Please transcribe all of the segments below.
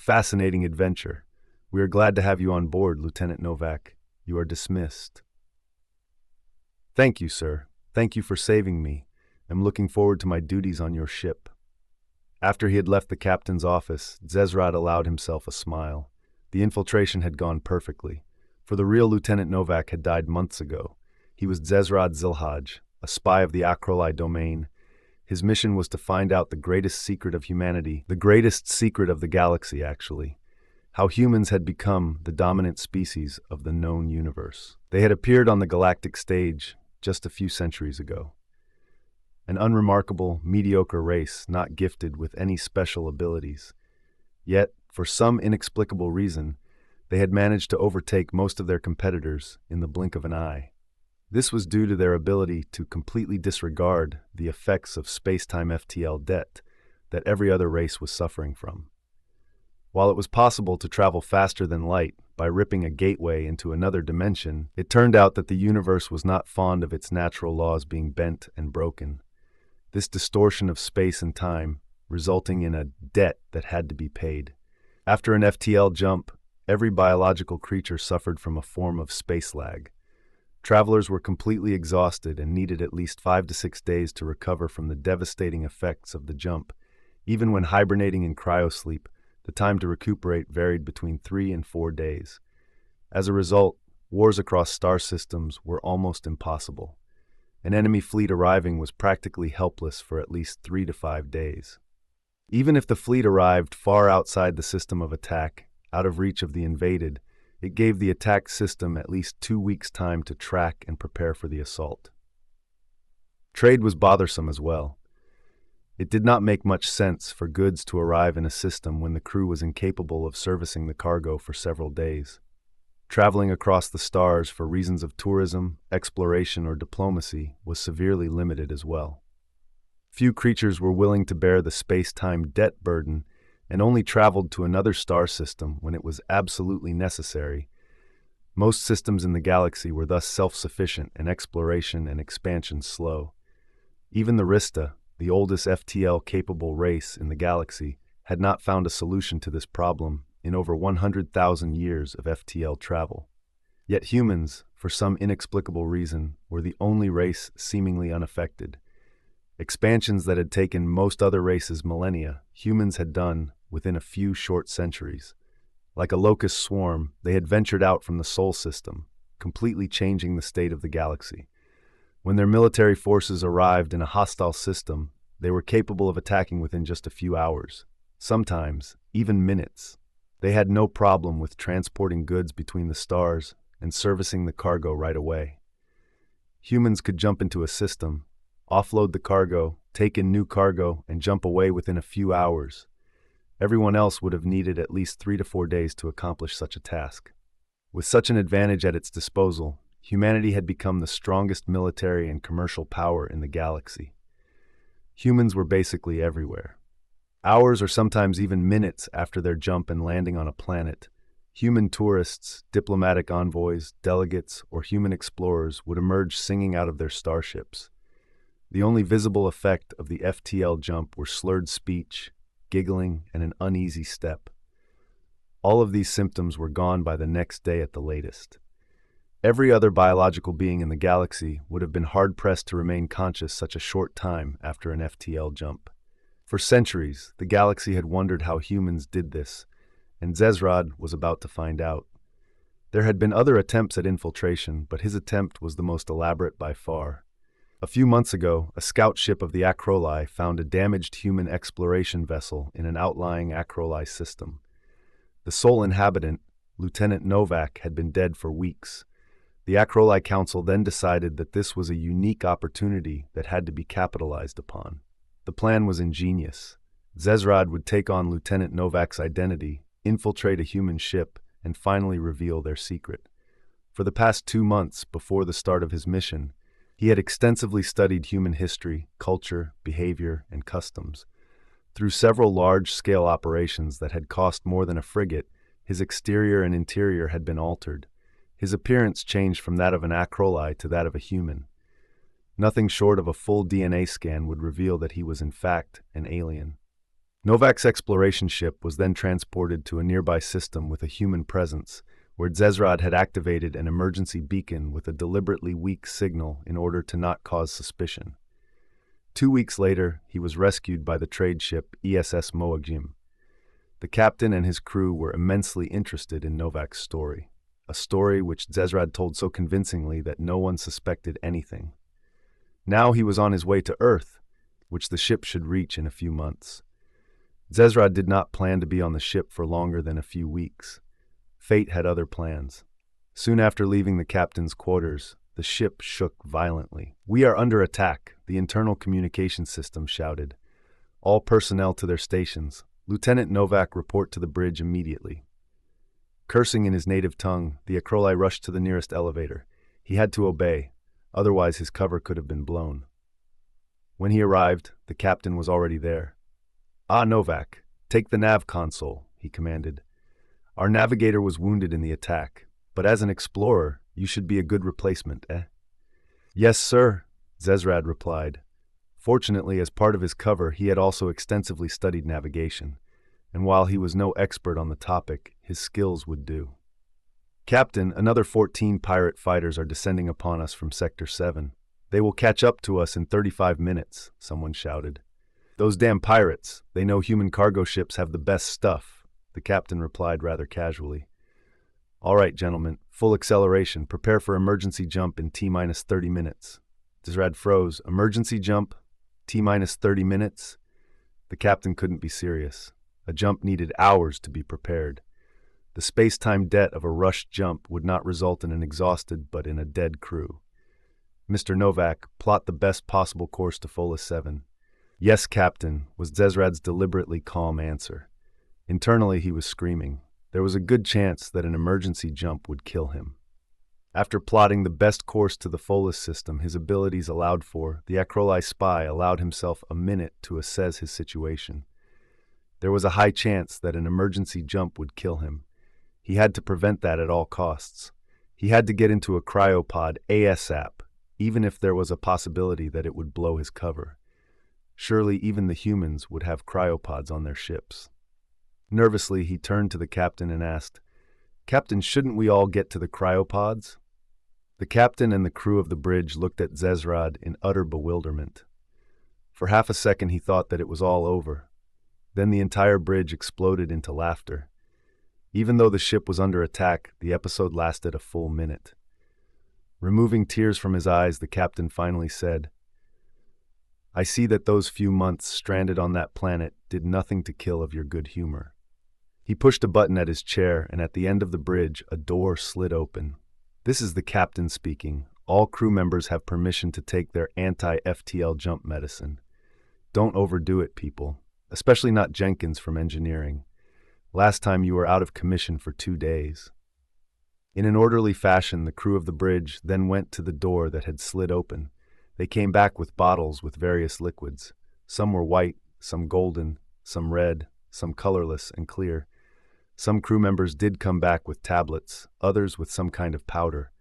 fascinating adventure. We are glad to have you on board, Lieutenant Novak. You are dismissed. Thank you, sir. Thank you for saving me. I'm looking forward to my duties on your ship. After he had left the captain's office, Zezrad allowed himself a smile. The infiltration had gone perfectly, for the real Lieutenant Novak had died months ago. He was Zezrad Zilhaj, a spy of the Acroli domain. His mission was to find out the greatest secret of humanity, the greatest secret of the galaxy, actually. How humans had become the dominant species of the known universe. They had appeared on the galactic stage just a few centuries ago. An unremarkable, mediocre race not gifted with any special abilities. Yet, for some inexplicable reason, they had managed to overtake most of their competitors in the blink of an eye. This was due to their ability to completely disregard the effects of space-time FTL debt that every other race was suffering from. While it was possible to travel faster than light by ripping a gateway into another dimension, it turned out that the universe was not fond of its natural laws being bent and broken. This distortion of space and time resulting in a debt that had to be paid. After an FTL jump, every biological creature suffered from a form of space lag. Travelers were completely exhausted and needed at least 5 to 6 days to recover from the devastating effects of the jump. Even when hibernating in cryosleep, the time to recuperate varied between 3 and 4 days. As a result, wars across star systems were almost impossible. An enemy fleet arriving was practically helpless for at least 3 to 5 days. Even if the fleet arrived far outside the system of attack, out of reach of the invaded, it gave the attack system at least 2 weeks' time to track and prepare for the assault. Trade was bothersome as well. It did not make much sense for goods to arrive in a system when the crew was incapable of servicing the cargo for several days. Traveling across the stars for reasons of tourism, exploration, or diplomacy was severely limited as well. Few creatures were willing to bear the space-time debt burden and only traveled to another star system when it was absolutely necessary. Most systems in the galaxy were thus self-sufficient and exploration and expansion slow. Even the Rista, the oldest FTL-capable race in the galaxy, had not found a solution to this problem in over 100,000 years of FTL travel. Yet humans, for some inexplicable reason, were the only race seemingly unaffected. Expansions that had taken most other races millennia, humans had done within a few short centuries. Like a locust swarm, they had ventured out from the Sol system, completely changing the state of the galaxy. When their military forces arrived in a hostile system, they were capable of attacking within just a few hours, sometimes even minutes. They had no problem with transporting goods between the stars and servicing the cargo right away. Humans could jump into a system, offload the cargo, take in new cargo, and jump away within a few hours. Everyone else would have needed at least 3 to 4 days to accomplish such a task. With such an advantage at its disposal, humanity had become the strongest military and commercial power in the galaxy. Humans were basically everywhere. Hours or sometimes even minutes after their jump and landing on a planet, human tourists, diplomatic envoys, delegates, or human explorers would emerge singing out of their starships. The only visible effect of the FTL jump were slurred speech, giggling, and an uneasy step. All of these symptoms were gone by the next day at the latest. Every other biological being in the galaxy would have been hard-pressed to remain conscious such a short time after an FTL jump. For centuries, the galaxy had wondered how humans did this, and Zezrad was about to find out. There had been other attempts at infiltration, but his attempt was the most elaborate by far. A few months ago, a scout ship of the Acroli found a damaged human exploration vessel in an outlying Acroli system. The sole inhabitant, Lieutenant Novak, had been dead for weeks. The Acroli Council then decided that this was a unique opportunity that had to be capitalized upon. The plan was ingenious. Zezrad would take on Lieutenant Novak's identity, infiltrate a human ship, and finally reveal their secret. For the past 2 months before the start of his mission, he had extensively studied human history, culture, behavior, and customs. Through several large-scale operations that had cost more than a frigate, his exterior and interior had been altered. His appearance changed from that of an Acroli to that of a human. Nothing short of a full DNA scan would reveal that he was in fact an alien. Novak's exploration ship was then transported to a nearby system with a human presence, where Zezrad had activated an emergency beacon with a deliberately weak signal in order to not cause suspicion. 2 weeks later, he was rescued by the trade ship ESS Moagjim. The captain and his crew were immensely interested in Novak's story, a story which Zezrad told so convincingly that no one suspected anything. Now he was on his way to Earth, which the ship should reach in a few months. Zezrad did not plan to be on the ship for longer than a few weeks. Fate had other plans. Soon after leaving the captain's quarters, the ship shook violently. "We are under attack," the internal communication system shouted. "All personnel to their stations. Lieutenant Novak, report to the bridge immediately." Cursing in his native tongue, the Acroli rushed to the nearest elevator. He had to obey, otherwise his cover could have been blown. When he arrived, the captain was already there. "Ah, Novak, take the Nav Console," he commanded. "Our navigator was wounded in the attack, but as an explorer, you should be a good replacement, eh?" "Yes, sir," Zezrad replied. Fortunately, as part of his cover, he had also extensively studied navigation, and while he was no expert on the topic, his skills would do. "Captain, another 14 pirate fighters are descending upon us from Sector 7. They will catch up to us in 35 minutes, someone shouted. "Those damn pirates, they know human cargo ships have the best stuff," the captain replied rather casually. "All right, gentlemen, full acceleration. Prepare for emergency jump in T-minus 30 minutes. Zezrad froze. Emergency jump? T-minus 30 minutes? The captain couldn't be serious. A jump needed hours to be prepared. The space-time debt of a rushed jump would not result in an exhausted but in a dead crew. "Mr. Novak, plot the best possible course to Fola 7. "Yes, Captain," was Zezrad's deliberately calm answer. Internally, he was screaming. There was a good chance that an emergency jump would kill him. After plotting the best course to the Fola system his abilities allowed for, the Acroli spy allowed himself a minute to assess his situation. There was a high chance that an emergency jump would kill him. He had to prevent that at all costs. He had to get into a cryopod ASAP, even if there was a possibility that it would blow his cover. Surely even the humans would have cryopods on their ships. Nervously, he turned to the captain and asked, "Captain, shouldn't we all get to the cryopods?" The captain and the crew of the bridge looked at Zezrad in utter bewilderment. For half a second he thought that it was all over. Then the entire bridge exploded into laughter. Even though the ship was under attack, the episode lasted a full minute. Removing tears from his eyes, the captain finally said, "I see that those few months stranded on that planet did nothing to kill of your good humor." He pushed a button at his chair, and at the end of the bridge, a door slid open. "This is the captain speaking. All crew members have permission to take their anti-FTL Jump medicine. Don't overdo it, people, especially not Jenkins from engineering. Last time you were out of commission for 2 days." In an orderly fashion, the crew of the bridge then went to the door that had slid open. They came back with bottles with various liquids. Some were white, some golden, some red, some colorless and clear. Some crew members did come back with tablets, others with some kind of powder.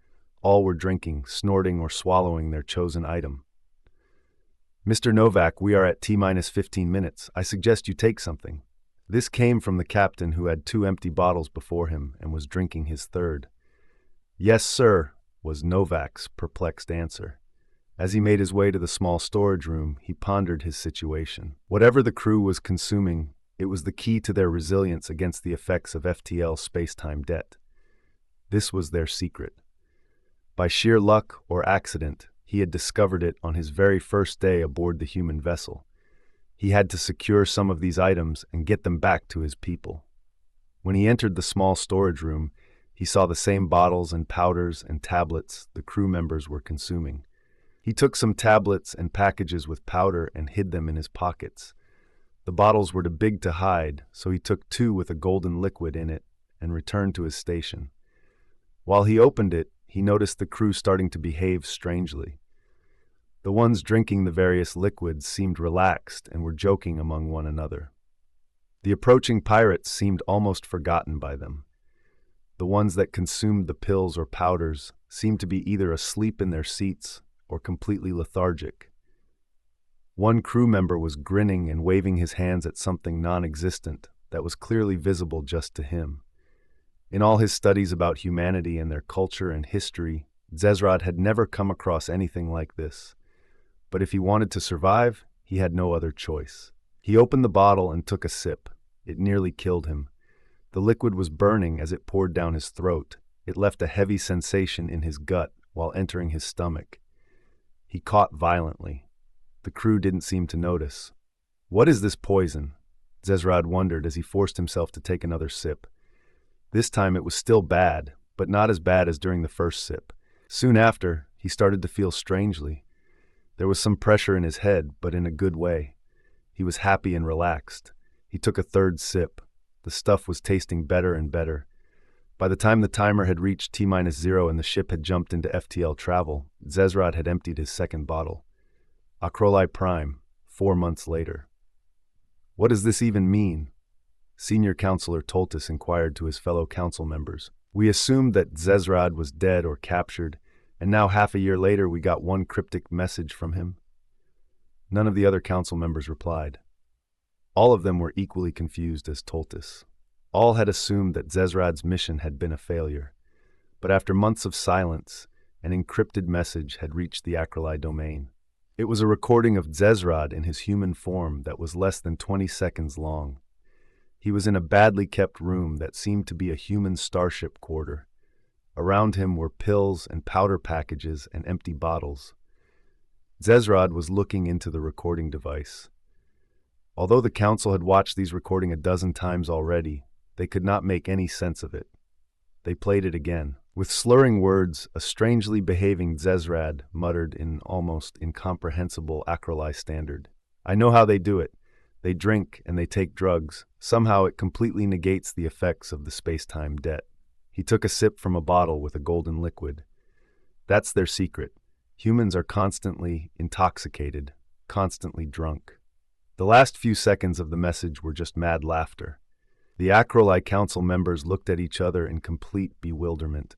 All were drinking, snorting, or swallowing their chosen item. "Mr. Novak, we are at T-minus 15 minutes. I suggest you take something." This came from the captain, who had 2 empty bottles before him and was drinking his third. "Yes, sir," was Novak's perplexed answer. As he made his way to the small storage room, he pondered his situation. Whatever the crew was consuming, it was the key to their resilience against the effects of FTL space-time debt. This was their secret. By sheer luck or accident, he had discovered it on his very first day aboard the human vessel. He had to secure some of these items and get them back to his people. When he entered the small storage room, he saw the same bottles and powders and tablets the crew members were consuming. He took some tablets and packages with powder and hid them in his pockets. The bottles were too big to hide, so he took 2 with a golden liquid in it and returned to his station. While he opened it, he noticed the crew starting to behave strangely. The ones drinking the various liquids seemed relaxed and were joking among one another. The approaching pirates seemed almost forgotten by them. The ones that consumed the pills or powders seemed to be either asleep in their seats or completely lethargic. One crew member was grinning and waving his hands at something non-existent that was clearly visible just to him. In all his studies about humanity and their culture and history, Zezrod had never come across anything like this. But if he wanted to survive, he had no other choice. He opened the bottle and took a sip. It nearly killed him. The liquid was burning as it poured down his throat. It left a heavy sensation in his gut while entering his stomach. He caught violently. The crew didn't seem to notice. "What is this poison?" Zezrod wondered as he forced himself to take another sip. This time it was still bad, but not as bad as during the first sip. Soon after, he started to feel strangely. There was some pressure in his head, but in a good way. He was happy and relaxed. He took a third sip. The stuff was tasting better and better. By the time the timer had reached T-0 and the ship had jumped into FTL travel, Zezrod had emptied his second bottle. Acroli Prime, 4 months later. "What does this even mean?" Senior Counselor Toltis inquired to his fellow council members. "We assumed that Zezrod was dead or captured, and now half a year later we got one cryptic message from him." None of the other council members replied. All of them were equally confused as Toltis. All had assumed that Zezrod's mission had been a failure. But after months of silence, an encrypted message had reached the Acroli domain. It was a recording of Zezrod in his human form that was less than 20 seconds long. He was in a badly kept room that seemed to be a human starship quarter. Around him were pills and powder packages and empty bottles. Zezrod was looking into the recording device. Although the council had watched these recordings a dozen times already, they could not make any sense of it. They played it again. With slurring words, a strangely behaving Zezrod muttered in almost incomprehensible Acroli standard. "I know how they do it. They drink and they take drugs. Somehow it completely negates the effects of the space-time debt." He took a sip from a bottle with a golden liquid. "That's their secret. Humans are constantly intoxicated, constantly drunk." The last few seconds of the message were just mad laughter. The Acroli Council members looked at each other in complete bewilderment.